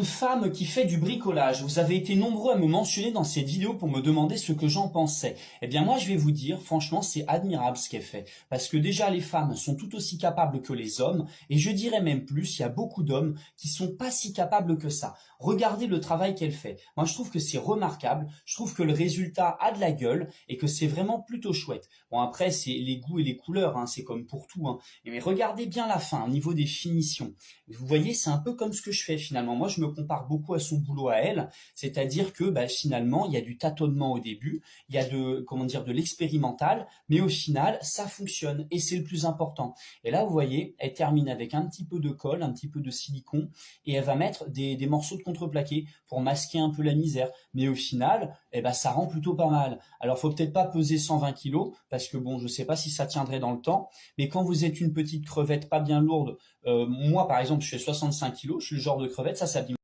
femme qui fait du bricolage. Vous avez été nombreux à me mentionner dans cette vidéo pour me demander ce que j'en pensais. Eh bien moi je vais vous dire, franchement c'est admirable ce qu'elle fait. Parce que déjà les femmes sont tout aussi capables que les hommes, et je dirais même plus, il y a beaucoup d'hommes qui sont pas si capables que ça. Regardez le travail qu'elle fait. Moi je trouve que c'est remarquable, je trouve que le résultat a de la gueule, et que c'est vraiment plutôt chouette. Bon après c'est les goûts et les couleurs, hein, c'est comme pour tout. Hein. Mais regardez bien la fin, au niveau des finitions. Vous voyez, c'est un peu comme ce que je fais finalement. Moi, je me compare beaucoup à son boulot à elle, c'est-à-dire que finalement, il y a du tâtonnement au début, il y a de l'expérimental, mais au final, ça fonctionne et c'est le plus important. Et là, vous voyez, elle termine avec un petit peu de colle, un petit peu de silicone, et elle va mettre des morceaux de contreplaqué pour masquer un peu la misère. Mais au final, ça rend plutôt pas mal. Alors, faut peut-être pas peser 120 kilos, parce que bon, je sais pas si ça tiendrait dans le temps, mais quand vous êtes une petite crevette pas bien lourde, moi par exemple, je fais 65 kilos, je suis le genre de crevette, ça s'abîme